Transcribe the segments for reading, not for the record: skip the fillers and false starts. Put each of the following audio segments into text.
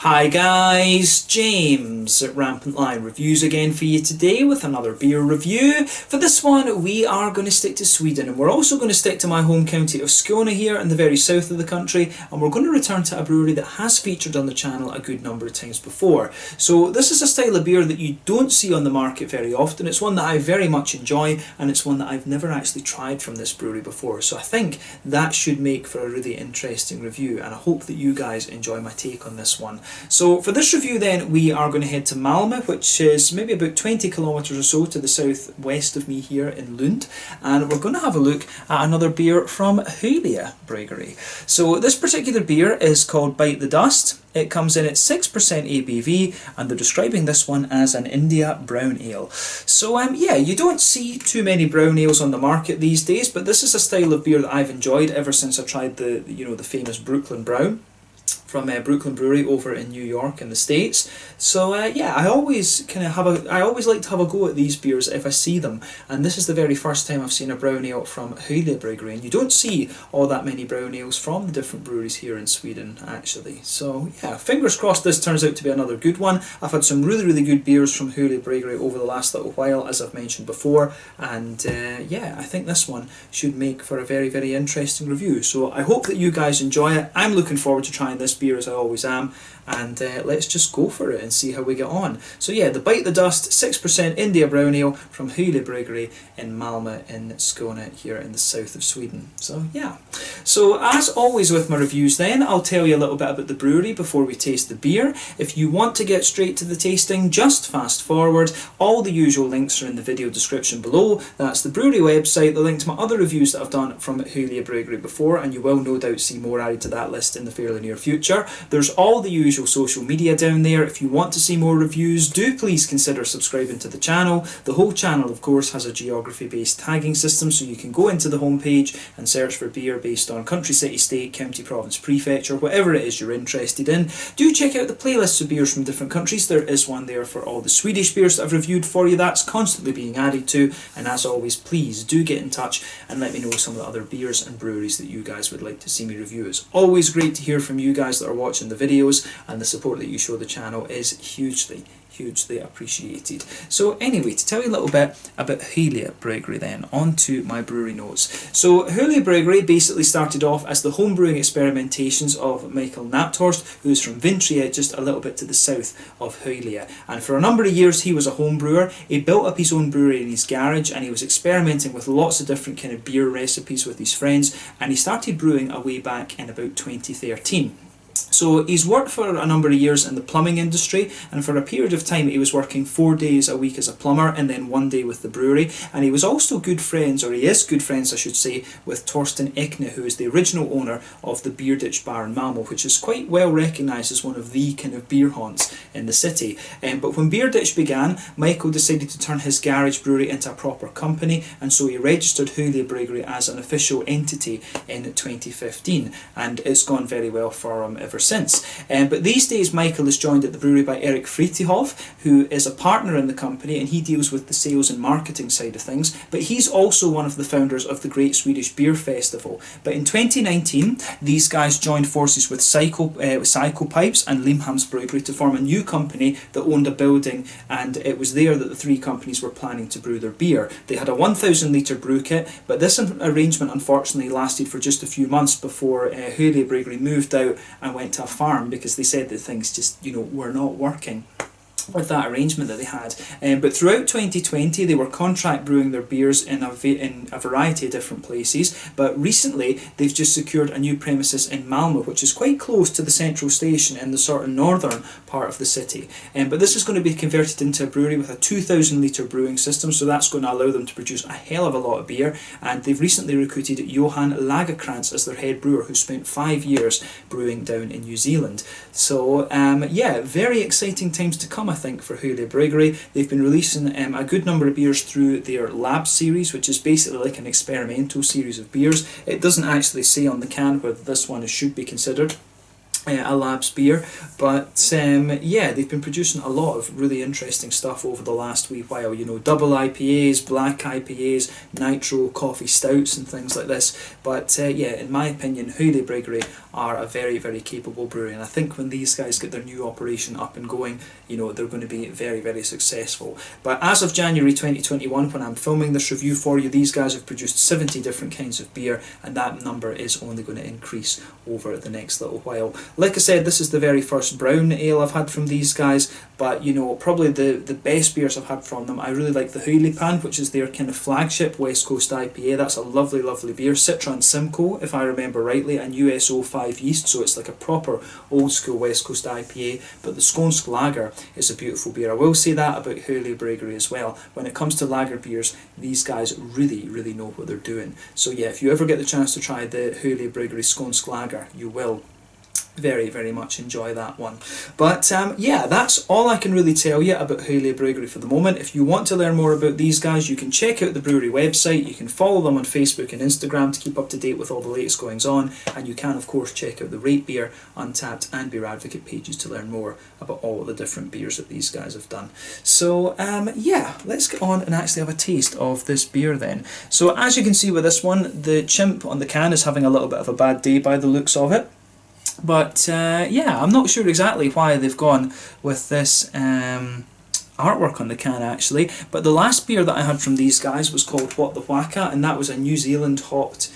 Hi guys, James at Rampant Lion Reviews again for you today with another beer review. For this one we are going to stick to Sweden, and we're also going to stick to my home county of Skåne here in the very south of the country, and we're going to return to a brewery that has featured on the channel a good number of times before. So this is a style of beer that you don't see on the market very often. It's one that I very much enjoy, and it's one that I've never actually tried from this brewery before, so I think that should make for a really interesting review, and I hope that you guys enjoy my take on this one. So for this review then, we are going to head to Malmö, which is maybe about 20 kilometres or so to the southwest of me here in Lund, and we're going to have a look at another beer from Hyllie Bryggeri. So this particular beer is called Bite the Dust. It comes in at 6% ABV, and they're describing this one as an India brown ale. So yeah, you don't see too many brown ales on the market these days, but this is a style of beer that I've enjoyed ever since I tried the famous Brooklyn Brown from Brooklyn Brewery over in New York in the States. So yeah, I always like to have a go at these beers if I see them, and this is the very first time I've seen a brown ale from Hyllie Bryggeri, and you don't see all that many brown ales from the different breweries here in Sweden actually. So yeah, fingers crossed this turns out to be another good one. I've had some really good beers from Hyllie Bryggeri over the last little while, as I've mentioned before, and yeah, I think this one should make for a very interesting review. So I hope that you guys enjoy it. I'm looking forward to trying this beer as I always am, and let's just go for it and see how we get on. So yeah, the Bite the Dust 6% India Brown Ale from Hyllie Bryggeri in Malmö in Skåne here in the south of Sweden. So yeah, so as always with my reviews then, I'll tell you a little bit about the brewery before we taste the beer. If you want to get straight to the tasting, just fast forward. All the usual links are in the video description below. That's the brewery website, the link to my other reviews that I've done from Hyllie Bryggeri before, and you will no doubt see more added to that list in the fairly near future. There's all the usual social media down there. If you want to see more reviews, do please consider subscribing to the channel. The whole channel of course has a geography based tagging system, so you can go into the homepage and search for beer based on country, city, state, county, province, prefecture, whatever it is you're interested in. Do check out the playlists of beers from different countries. There is one there for all the Swedish beers that I've reviewed for you. That's constantly being added to, and as always, please do get in touch and let me know some of the other beers and breweries that you guys would like to see me review. It's always great to hear from you guys that are watching the videos, and the support that you show the channel is hugely appreciated. So anyway, to tell you a little bit about Hyllie Bryggeri then, on to my brewery notes. So Hyllie Bryggeri basically started off as the homebrewing experimentations of Michael Napthorst, who is from Vintria, just a little bit to the south of Hyllie. And for a number of years he was a home brewer. He built up his own brewery in his garage, and he was experimenting with lots of different kind of beer recipes with his friends, and he started brewing a way back in about 2013. So he's worked for a number of years in the plumbing industry, and for a period of time he was working 4 days a week as a plumber and then 1 day with the brewery. And he was also good friends, or he is good friends I should say, with Torsten Ekne, who is the original owner of the Beer Ditch bar in Malmö, which is quite well recognised as one of the kind of beer haunts in the city. But when Beer Ditch began, Michael decided to turn his garage brewery into a proper company, and so he registered Hyllie Bryggeri as an official entity in 2015, and it's gone very well for him ever since. But these days Michael is joined at the brewery by Erik Fritihoff, who is a partner in the company, and he deals with the sales and marketing side of things, but he's also one of the founders of the Great Swedish Beer Festival. But in 2019 these guys joined forces with Cycle Pipes and Limhamns Brewery to form a new company that owned a building, and it was there that the three companies were planning to brew their beer. They had a 1,000 litre brew kit, but this arrangement unfortunately lasted for just a few months before Hyllie Bryggeri moved out and went to a farm, because they said that things just, were not working with that arrangement that they had. But throughout 2020 they were contract brewing their beers in a variety of different places, but recently they've just secured a new premises in Malmö, which is quite close to the central station in the sort of northern part of the city. But this is going to be converted into a brewery with a 2,000 litre brewing system, so that's going to allow them to produce a hell of a lot of beer. And they've recently recruited Johan Lagerkrantz as their head brewer, who spent 5 years brewing down in New Zealand. So yeah, very exciting times to come I think for Hyllie Bryggeri. They've been releasing a good number of beers through their lab series, which is basically like an experimental series of beers. It doesn't actually say on the can whether this one should be considered a Labs beer, but yeah, they've been producing a lot of really interesting stuff over the last wee while, you know, double IPAs, black IPAs, nitro coffee stouts and things like this. But yeah, in my opinion, Hyllie Bryggeri are a very, very capable brewery, and I think when these guys get their new operation up and going, you know, they're going to be very, very successful. But as of January 2021, when I'm filming this review for you, these guys have produced 70 different kinds of beer, and that number is only going to increase over the next little while. Like I said, this is the very first brown ale I've had from these guys, but you know, probably the best beers I've had from them, I really like the Hyllie Pan, which is their kind of flagship West Coast IPA. That's a lovely, lovely beer. Citra and Simcoe, if I remember rightly, and USO 5 yeast, so it's like a proper old school West Coast IPA. But the Skånsk Lager is a beautiful beer. I will say that about Hyllie Bryggeri as well. When it comes to lager beers, these guys really, really know what they're doing. So yeah, if you ever get the chance to try the Hyllie Bryggeri Skånsk Lager, you will very, very much enjoy that one. But yeah, that's all I can really tell you about Hyllie Bryggeri for the moment. If you want to learn more about these guys, you can check out the brewery website, you can follow them on Facebook and Instagram to keep up to date with all the latest goings on, and you can of course check out the Rate Beer, Untappd and Beer Advocate pages to learn more about all the different beers that these guys have done. So yeah, let's get on and actually have a taste of this beer then. So as you can see with this one, the chimp on the can is having a little bit of a bad day by the looks of it. But yeah, I'm not sure exactly why they've gone with this artwork on the can actually. But the last beer that I had from these guys was called What the Whacka, and that was a New Zealand hopped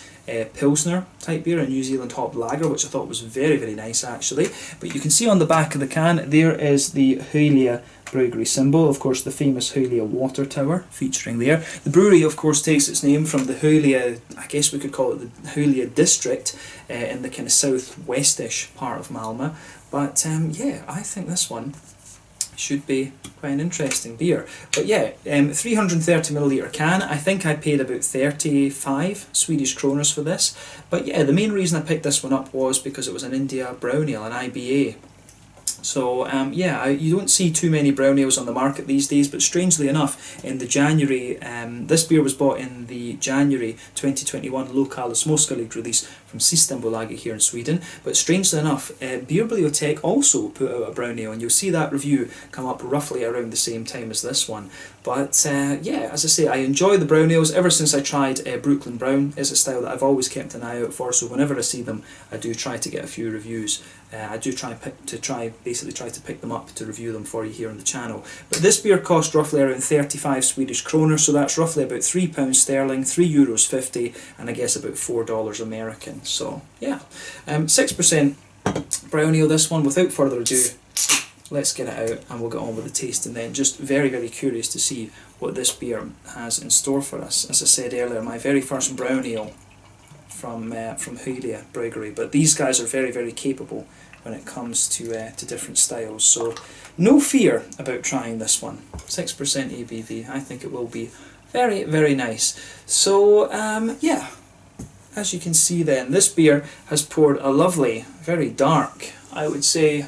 Pilsner type beer, a New Zealand hopped lager, which I thought was very, very nice actually. But you can see on the back of the can there is the Hyllie Bryggeri symbol, of course the famous Hyllie water tower featuring there. The brewery of course takes its name from the Hyllie, I guess we could call it the Hyllie district, in the kind of southwestish part of Malmö. But yeah, I think this one should be quite an interesting beer. But yeah, 330ml can. I think I paid about 35 Swedish kroners for this. But yeah, the main reason I picked this one up was because it was an India brown ale, an IBA. So yeah, you don't see too many brown ales on the market these days, but strangely enough, in the January, this beer was bought in the January 2021 Lokalis Moskalig release from Systembolaget here in Sweden. But strangely enough, Beerbibliotek also put out a brown ale, and you'll see that review come up roughly around the same time as this one. But yeah, as I say, I enjoy the brown ales ever since I tried Brooklyn Brown. It's a style that I've always kept an eye out for, so whenever I see them, I do try to get a few reviews. I do basically try to pick them up to review them for you here on the channel. But this beer cost roughly around 35 Swedish kronor, so that's roughly about £3 sterling, €3.50, and I guess about $4 American. So yeah, 6% brown ale this one. Without further ado, let's get it out and we'll get on with the tasting then. Just very, very curious to see what this beer has in store for us. As I said earlier, my very first brown ale from Hyllie Bryggeri, but these guys are very, very capable when it comes to different styles, so no fear about trying this one. 6% ABV, I think it will be very, very nice. So yeah, as you can see then, this beer has poured a lovely, very dark, I would say,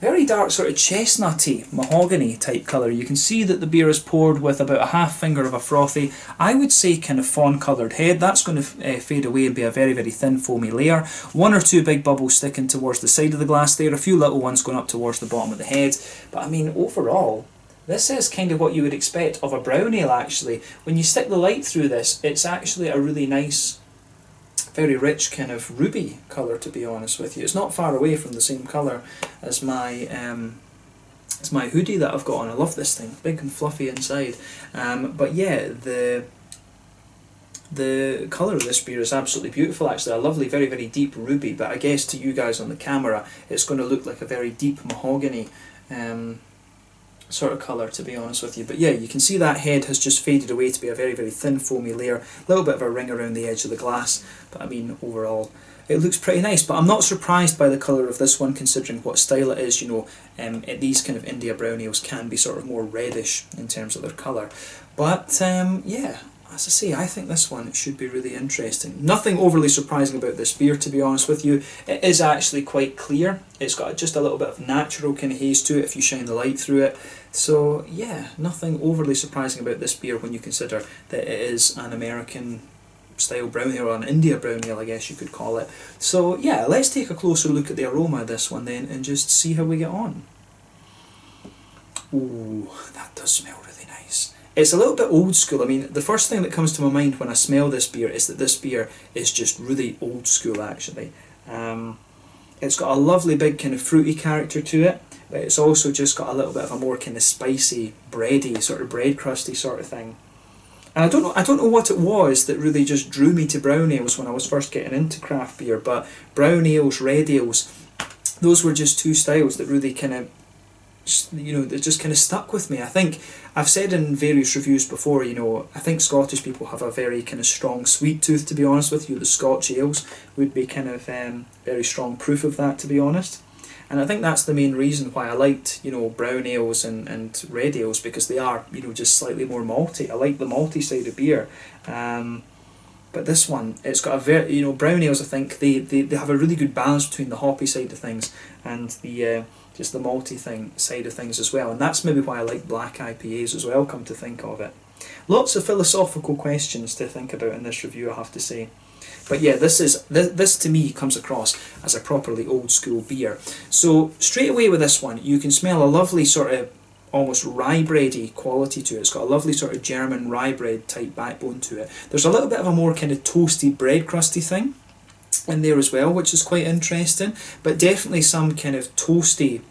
very dark sort of chestnutty, mahogany type colour. You can see that the beer is poured with about a half finger of a frothy, I would say kind of fawn coloured head. That's going to fade away and be a very, very thin foamy layer. One or two big bubbles sticking towards the side of the glass there, a few little ones going up towards the bottom of the head. But I mean, overall, this is kind of what you would expect of a brown ale actually. When you stick the light through this, it's actually a really nice, very rich kind of ruby colour, to be honest with you. It's not far away from the same colour as my hoodie that I've got on. I love this thing, big and fluffy inside. But yeah, the colour of this beer is absolutely beautiful actually. A lovely, very, very deep ruby, but I guess to you guys on the camera it's going to look like a very deep mahogany sort of colour, to be honest with you. But yeah, you can see that head has just faded away to be a very, very thin foamy layer, a little bit of a ring around the edge of the glass, but I mean overall it looks pretty nice. But I'm not surprised by the colour of this one, considering what style it is. You know, these kind of India brown ales can be sort of more reddish in terms of their colour. But yeah, as I say, I think this one should be really interesting. Nothing overly surprising about this beer, to be honest with you. It is actually quite clear. It's got just a little bit of natural kind of haze to it if you shine the light through it. So yeah, nothing overly surprising about this beer when you consider that it is an American style brown ale, or an India brown ale I guess you could call it. So yeah, let's take a closer look at the aroma of this one then and just see how we get on. Ooh, that does smell really nice. It's a little bit old school. I mean, the first thing that comes to my mind when I smell this beer is that this beer is just really old school actually. It's got a lovely big kind of fruity character to it, but it's also just got a little bit of a more kind of spicy, bready, sort of bread crusty sort of thing. And I don't know what it was that really just drew me to brown ales when I was first getting into craft beer, but brown ales, red ales, those were just two styles that really kind of, you know, that just kind of stuck with me. I think I've said in various reviews before, you know, I think Scottish people have a very kind of strong sweet tooth, to be honest with you. The Scotch ales would be kind of very strong proof of that, to be honest. And I think that's the main reason why I liked, you know, brown ales and red ales, because they are, you know, just slightly more malty. I like the malty side of beer. But this one, it's got a very, you know, brown ales, I think, they have a really good balance between the hoppy side of things and the just the malty side of things as well. And that's maybe why I like black IPAs as well, come to think of it. Lots of philosophical questions to think about in this review, I have to say. But yeah, this to me comes across as a properly old school beer. So straight away with this one, you can smell a lovely sort of almost rye bready quality to it. It's got a lovely sort of German rye bread type backbone to it. There's a little bit of a more kind of toasty bread crusty thing in there as well, which is quite interesting. But definitely some kind of toasty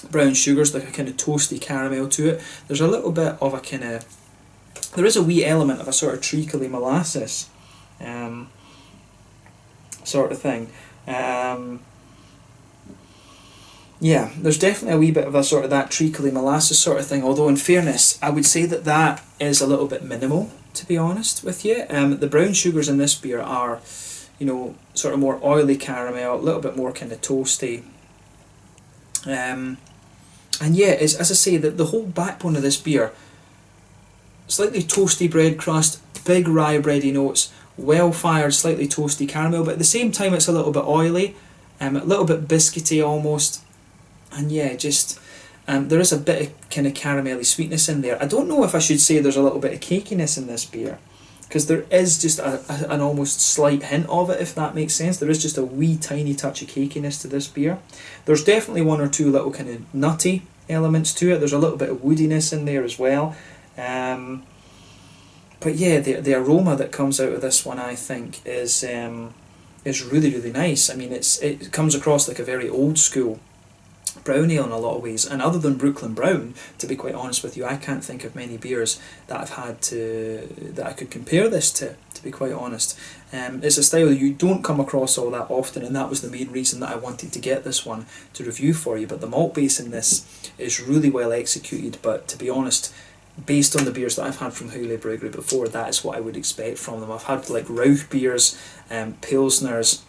brown sugars, like a kind of toasty caramel to it. There's a little bit of a kind of, there is a wee element of a sort of treacly molasses sort of thing. Yeah, there's definitely a wee bit of a sort of that treacly molasses sort of thing, although in fairness I would say that that is a little bit minimal, to be honest with you. The brown sugars in this beer are, you know, sort of more oily caramel, a little bit more kind of toasty. And yeah, as I say, the whole backbone of this beer, slightly toasty bread crust, big rye bready notes, well-fired, slightly toasty caramel, but at the same time it's a little bit oily, a little bit biscuity almost, and yeah, just there is a bit of kind of caramelly sweetness in there. I don't know if I should say there's a little bit of cakiness in this beer, because there is just an almost slight hint of it, if that makes sense. There is just a wee tiny touch of cakiness to this beer. There's definitely one or two little kind of nutty elements to it. There's a little bit of woodiness in there as well. But yeah, the aroma that comes out of this one, I think, is really, really nice. I mean, it comes across like a very old school brown ale in a lot of ways. And other than Brooklyn Brown, to be quite honest with you, I can't think of many beers that I've had that I could compare this to be quite honest. It's a style you don't come across all that often, and that was the main reason that I wanted to get this one to review for you. But the malt base in this is really well executed, but to be honest, based on the beers that I've had from Hyllie Bryggeri before, that is what I would expect from them. I've had like Rauch beers, Pilsners,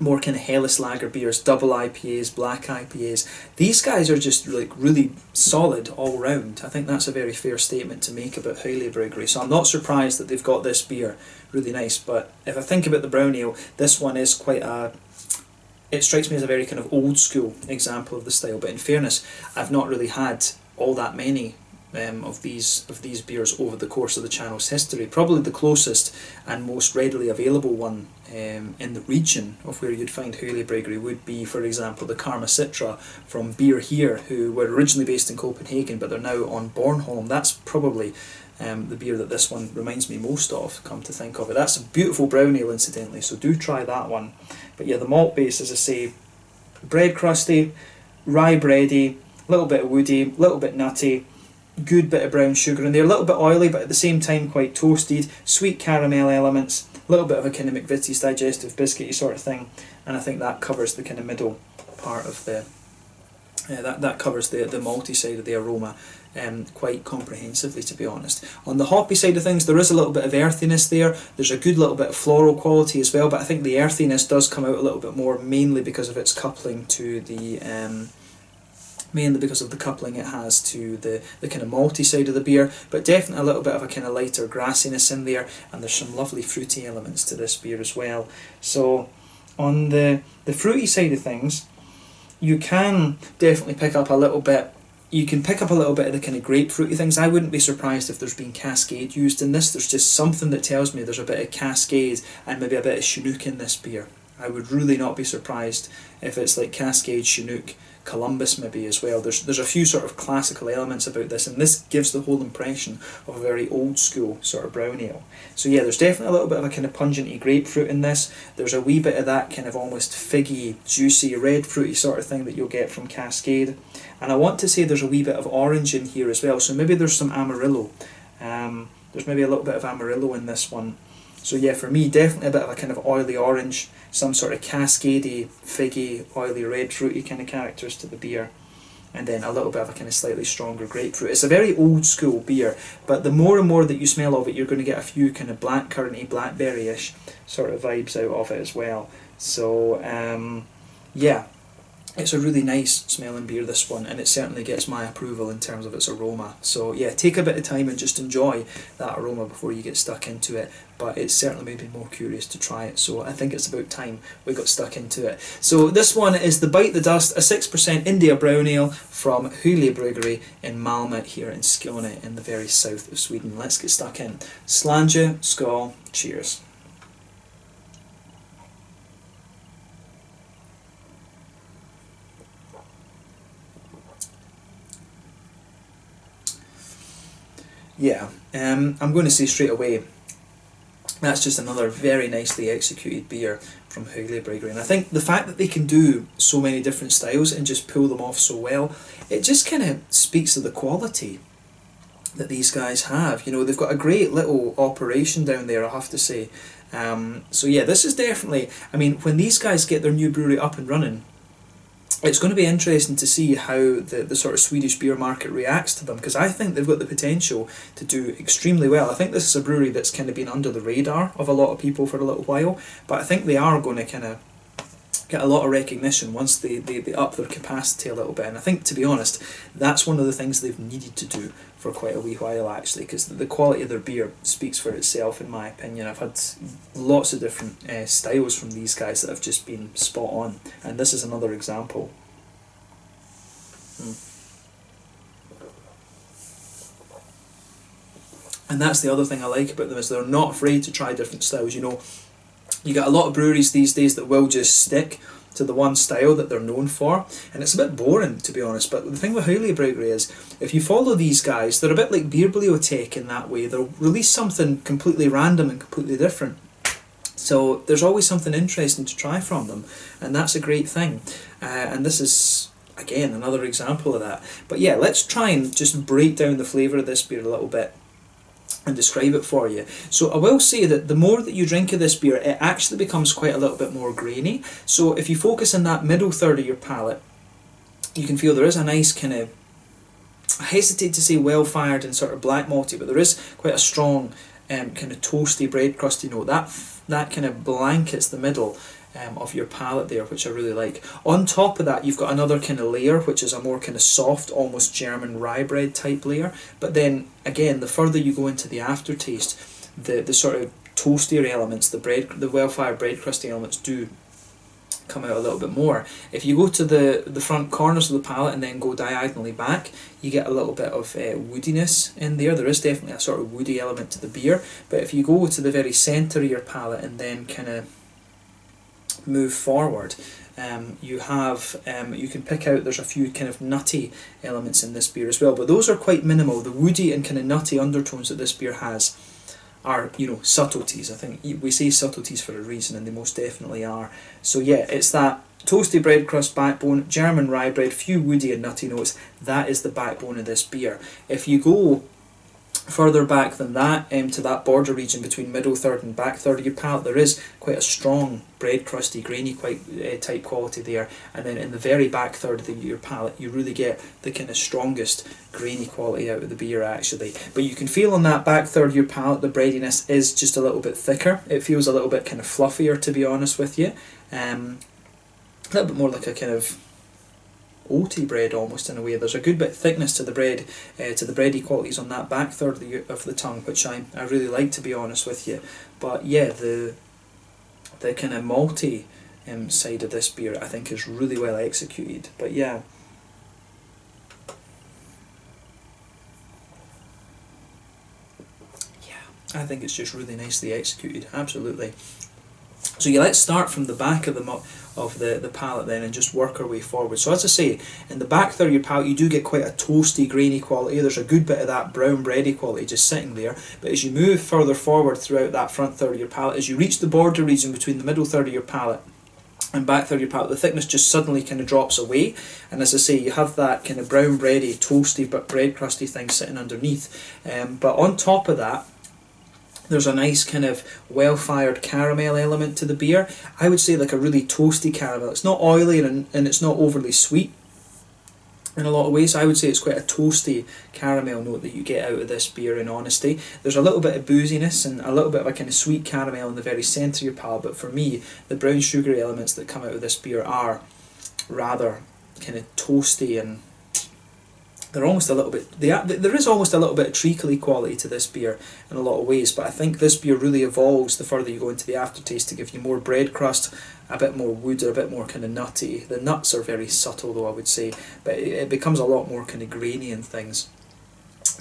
more kind of Helles lager beers, double IPAs, black IPAs. These guys are just like really solid all round. I think that's a very fair statement to make about Hyllie Bryggeri. So I'm not surprised that they've got this beer really nice. But if I think about the brown ale, this one is quite a, it strikes me as a very kind of old school example of the style. But in fairness, I've not really had all that many of these beers over the course of the channel's history. Probably the closest and most readily available one in the region of where you'd find Hyllie Bryggeri would be, for example, the Karma Citra from Beer Here, who were originally based in Copenhagen but they're now on Bornholm. That's probably the beer that this one reminds me most of, come to think of it. That's a beautiful brown ale incidentally, so do try that one. But yeah, the malt base, as I say, bread crusty, rye bready, a little bit woody, a little bit nutty, good bit of brown sugar in there, a little bit oily but at the same time quite toasted, sweet caramel elements, a little bit of a kind of McVitie's digestive biscuity sort of thing, and I think that covers the kind of middle part of the that covers the malty side of the aroma quite comprehensively, to be honest. On the hoppy side of things, there is a little bit of earthiness there. There's a good little bit of floral quality as well, but I think the earthiness does come out a little bit more, mainly because of its coupling to the mainly because of the coupling it has to the kind of malty side of the beer, but definitely a little bit of a kind of lighter grassiness in there, and there's some lovely fruity elements to this beer as well. So on the fruity side of things, you can definitely pick up a little bit you can pick up a little bit of the kind of grapefruity things. I wouldn't be surprised if there's been Cascade used in this. There's just something that tells me there's a bit of Cascade and maybe a bit of Chinook in this beer. I would really not be surprised if it's like Cascade, Chinook, Columbus maybe as well. There's a few sort of classical elements about this, and this gives the whole impression of a very old school sort of brown ale. So yeah, there's definitely a little bit of a kind of pungenty grapefruit in this. There's a wee bit of that kind of almost figgy, juicy, red fruity sort of thing that you'll get from Cascade. And I want to say there's a wee bit of orange in here as well, so maybe there's some Amarillo. There's maybe a little bit of Amarillo in this one. So yeah, for me, definitely a bit of a kind of oily orange, some sort of cascadey, figgy, oily red fruity kind of characters to the beer. And then a little bit of a kind of slightly stronger grapefruit. It's a very old school beer, but the more and more that you smell of it, you're going to get a few kind of blackcurranty, blackberry-ish sort of vibes out of it as well. So yeah, it's a really nice smelling beer, this one, and it certainly gets my approval in terms of its aroma. So yeah, take a bit of time and just enjoy that aroma before you get stuck into it, but it's certainly made me more curious to try it, so I think it's about time we got stuck into it. So this one is the Bite the Dust, a 6% India Brown Ale from Hyllie Bryggeri in Malmö here in Skåne in the very south of Sweden. Let's get stuck in. Slange, skål, cheers. Yeah, I'm going to say straight away, that's just another very nicely executed beer from Hyllie Bryggeri. And I think the fact that they can do so many different styles and just pull them off so well, it just kind of speaks to the quality that these guys have. You know, they've got a great little operation down there, I have to say. So yeah, this is definitely, I mean, when these guys get their new brewery up and running, it's going to be interesting to see how the sort of Swedish beer market reacts to them, because I think they've got the potential to do extremely well. I think this is a brewery that's kind of been under the radar of a lot of people for a little while, but I think they are going to kind of get a lot of recognition once they up their capacity a little bit. And I think, to be honest, that's one of the things they've needed to do for quite a wee while, actually, because the quality of their beer speaks for itself, in my opinion. I've had lots of different styles from these guys that have just been spot on, and this is another example. And that's the other thing I like about them, is they're not afraid to try different styles. You know, you get a lot of breweries these days that will just stick to the one style that they're known for, and it's a bit boring, to be honest. But the thing with Hyllie Bryggeri is, if you follow these guys, they're a bit like Beer Bibliothek in that way. They'll release something completely random and completely different, so there's always something interesting to try from them, and that's a great thing. And this is, again, another example of that. But yeah, let's try and just break down the flavour of this beer a little bit and describe it for you. So I will say that the more that you drink of this beer, it actually becomes quite a little bit more grainy. So if you focus on that middle third of your palate, you can feel there is a nice kind of, I hesitate to say well-fired and sort of black malty, but there is quite a strong kind of toasty bread crusty note. That kind of blankets the middle of your palate there, which I really like. On top of that, you've got another kind of layer, which is a more kind of soft, almost German rye bread type layer. But then again, the further you go into the aftertaste, the sort of toastier elements, the well-fired bread crusty elements do come out a little bit more. If you go to the front corners of the palate and then go diagonally back, you get a little bit of woodiness in there. There is definitely a sort of woody element to the beer. But if you go to the very centre of your palate and then kind of move forward, you can pick out, there's a few kind of nutty elements in this beer as well, but those are quite minimal. The woody and kind of nutty undertones that this beer has are, you know, subtleties. I think we say subtleties for a reason, and they most definitely are. So yeah, it's that toasty bread crust backbone, German rye bread, few woody and nutty notes. That is the backbone of this beer. If you go further back than that, to that border region between middle third and back third of your palate, there is quite a strong bread crusty, grainy type quality there. And then in the very back third of your palate, you really get the kind of strongest grainy quality out of the beer, actually. But you can feel on that back third of your palate, the breadiness is just a little bit thicker. It feels a little bit kind of fluffier, to be honest with you. A little bit more like a kind of oaty bread almost, in a way. There's a good bit of thickness to the bread, to the bready qualities on that back third of the tongue, which I really like, to be honest with you. But yeah, the kind of malty side of this beer I think is really well executed. But yeah, I think it's just really nicely executed, absolutely. So yeah, let's start from the back of the palette then and just work our way forward. So as I say, in the back third of your palette you do get quite a toasty, grainy quality. There's a good bit of that brown bready quality just sitting there. But as you move further forward throughout that front third of your palette, as you reach the border region between the middle third of your palette and back third of your palette, the thickness just suddenly kind of drops away. And as I say, you have that kind of brown bready, toasty but bread crusty thing sitting underneath. But on top of that, there's a nice kind of well-fired caramel element to the beer. I would say like a really toasty caramel. It's not oily and it's not overly sweet in a lot of ways. I would say it's quite a toasty caramel note that you get out of this beer, in honesty. There's a little bit of booziness and a little bit of a kind of sweet caramel in the very centre of your palate, but for me, the brown sugary elements that come out of this beer are rather kind of toasty, and they're almost a little bit, there is almost a little bit of treacly quality to this beer in a lot of ways, but I think this beer really evolves the further you go into the aftertaste to give you more bread crust, a bit more wood, or a bit more kind of nutty. The nuts are very subtle though, I would say, but it becomes a lot more kind of grainy and things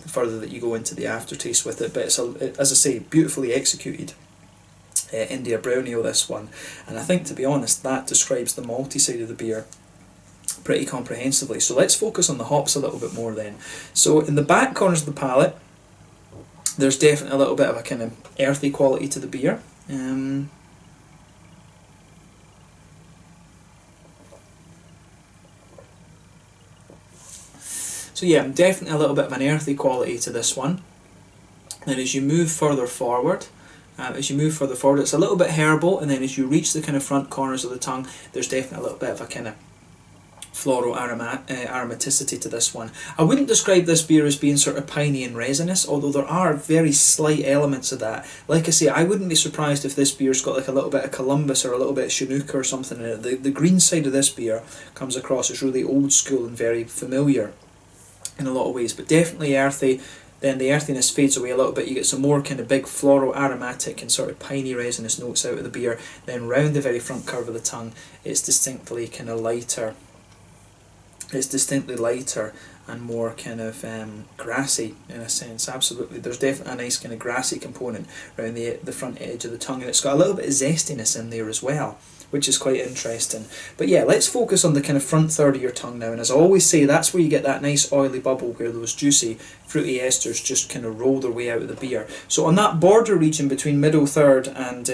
the further that you go into the aftertaste with it. But it's, as I say, beautifully executed India Brown Ale, this one, and I think, to be honest, that describes the malty side of the beer pretty comprehensively. So let's focus on the hops a little bit more then. So in the back corners of the palate, there's definitely a little bit of a kind of earthy quality to the beer. So yeah, definitely a little bit of an earthy quality to this one. And as you move further forward, it's a little bit herbal, and then as you reach the kind of front corners of the tongue, there's definitely a little bit of a kind of floral aromaticity to this one. I wouldn't describe this beer as being sort of piney and resinous, although there are very slight elements of that. Like I say, I wouldn't be surprised if this beer's got like a little bit of Columbus or a little bit of Chinook or something in it. The green side of this beer comes across as really old school and very familiar in a lot of ways, but definitely earthy. Then the earthiness fades away a little bit. You get some more kind of big floral aromatic and sort of piney resinous notes out of the beer. Then round the very front curve of the tongue, it's distinctly kind of lighter. It's distinctly lighter and more kind of grassy in a sense. Absolutely, there's definitely a nice kind of grassy component around the front edge of the tongue, and it's got a little bit of zestiness in there as well, which is quite interesting. But yeah, let's focus on the kind of front third of your tongue now, and as I always say, that's where you get that nice oily bubble where those juicy fruity esters just kind of roll their way out of the beer. So on that border region between middle third and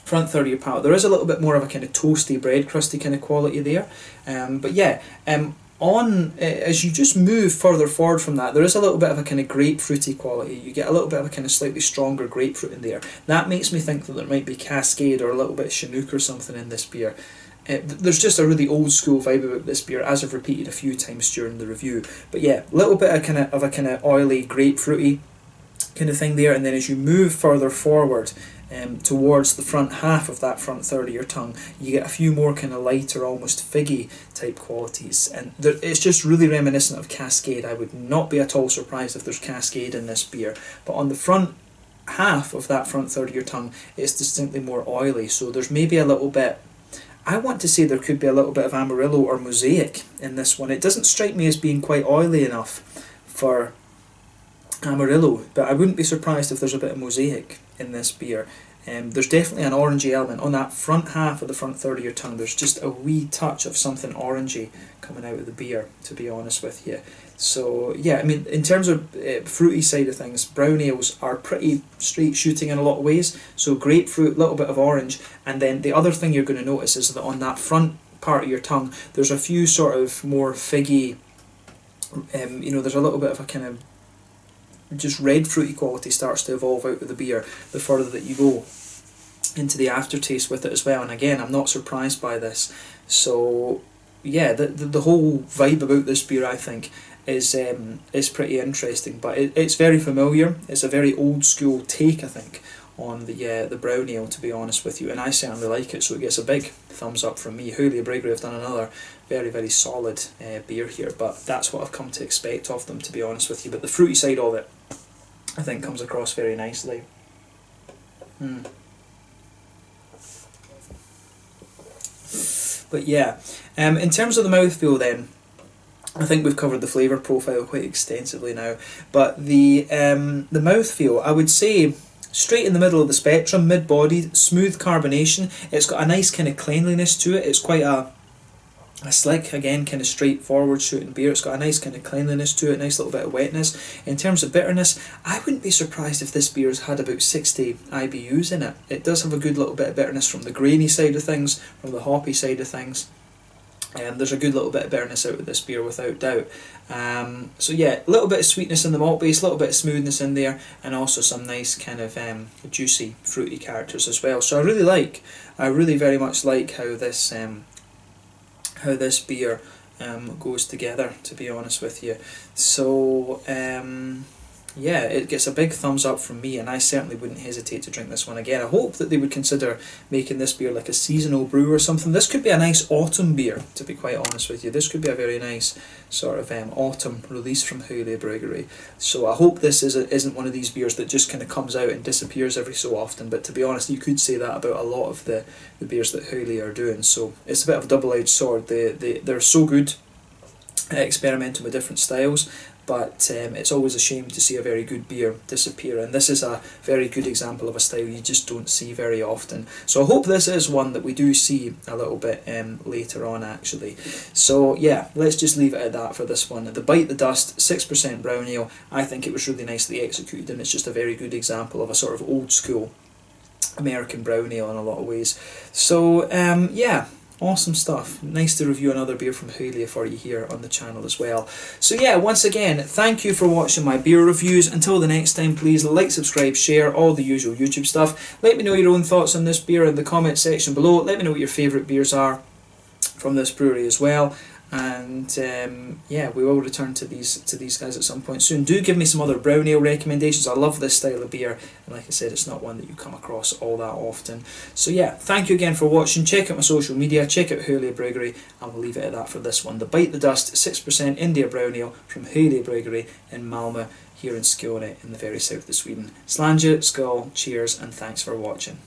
front third of your palate, there is a little bit more of a kind of toasty, bread crusty kind of quality there. But yeah, as you just move further forward from that, there is a little bit of a kind of grapefruity quality. You get a little bit of a kind of slightly stronger grapefruit in there. That makes me think that there might be Cascade or a little bit of Chinook or something in this beer. There's just a really old school vibe about this beer, as I've repeated a few times during the review. But yeah, a little bit of a kind of oily, grapefruity kind of thing there. And then as you move further forward towards the front half of that front third of your tongue, you get a few more kind of lighter, almost figgy type qualities, and it's just really reminiscent of Cascade. I would not be at all surprised if there's Cascade in this beer, but on the front half of that front third of your tongue, it's distinctly more oily. So there's maybe a little bit, I want to say there could be a little bit of Amarillo or Mosaic in this one. It doesn't strike me as being quite oily enough for Amarillo, but I wouldn't be surprised if there's a bit of Mosaic in this beer. There's definitely an orangey element on that front half of the front third of your tongue. There's just a wee touch of something orangey coming out of the beer, to be honest with you. So yeah, I mean, in terms of fruity side of things, brown ales are pretty straight shooting in a lot of ways. So grapefruit, little bit of orange, and then the other thing you're going to notice is that on that front part of your tongue, there's a few sort of more figgy, there's a little bit of a kind of just red fruity quality starts to evolve out of the beer the further that you go into the aftertaste with it as well. And again, I'm not surprised by this. So yeah, the whole vibe about this beer, I think, is pretty interesting. But it's very familiar. It's a very old school take, I think, on the brown ale, to be honest with you, and I certainly like it. So it gets a big thumbs up from me. Hyllie Bryggeri have done another very, very solid beer here, but that's what I've come to expect of them, to be honest with you. But the fruity side of it, I think, comes across very nicely. But yeah, in terms of the mouthfeel then, I think we've covered the flavour profile quite extensively now, but the mouthfeel, I would say, straight in the middle of the spectrum, mid-bodied, smooth carbonation. It's got a nice kind of cleanliness to it. It's quite a slick, again, kind of straightforward shooting beer. It's got a nice kind of cleanliness to it, nice little bit of wetness. In terms of bitterness, I wouldn't be surprised if this beer's had about 60 IBUs in it. It does have a good little bit of bitterness from the grainy side of things, from the hoppy side of things. There's a good little bit of bitterness out of this beer without doubt. So yeah, a little bit of sweetness in the malt base, a little bit of smoothness in there, and also some nice kind of juicy, fruity characters as well. So I really very much like how this beer goes together, to be honest with you. So yeah, it gets a big thumbs up from me, and I certainly wouldn't hesitate to drink this one again. I hope that they would consider making this beer like a seasonal brew or something. This could be a nice autumn beer, to be quite honest with you. This could be a very nice sort of autumn release from Hyllie Bryggeri. So I hope this isn't one of these beers that just kind of comes out and disappears every so often, but to be honest, you could say that about a lot of the beers that Hyllie are doing. So it's a bit of a double-edged sword. They're so good at experimenting with different styles, but it's always a shame to see a very good beer disappear, and this is a very good example of a style you just don't see very often. So I hope this is one that we do see a little bit later on, actually. So yeah, let's just leave it at that for this one. The Bite the Dust 6% brown ale, I think it was really nicely executed, and it's just a very good example of a sort of old school American brown ale in a lot of ways. So yeah, awesome stuff. Nice to review another beer from Hyllie for you here on the channel as well. So yeah, once again, thank you for watching my beer reviews. Until the next time, please like, subscribe, share, all the usual YouTube stuff. Let me know your own thoughts on this beer in the comment section below. Let me know what your favourite beers are from this brewery as well. And yeah, we will return to these guys at some point soon. Do give me some other brown ale recommendations. I love this style of beer, and like I said, it's not one that you come across all that often. So yeah, thank you again for watching. Check out my social media, check out Hyllie Bryggeri, and we'll leave it at that for this one. The Bite the Dust 6% India brown ale from Hyllie Bryggeri in Malmö, here in Skåne in the very south of Sweden. Slange, skål, cheers, and thanks for watching.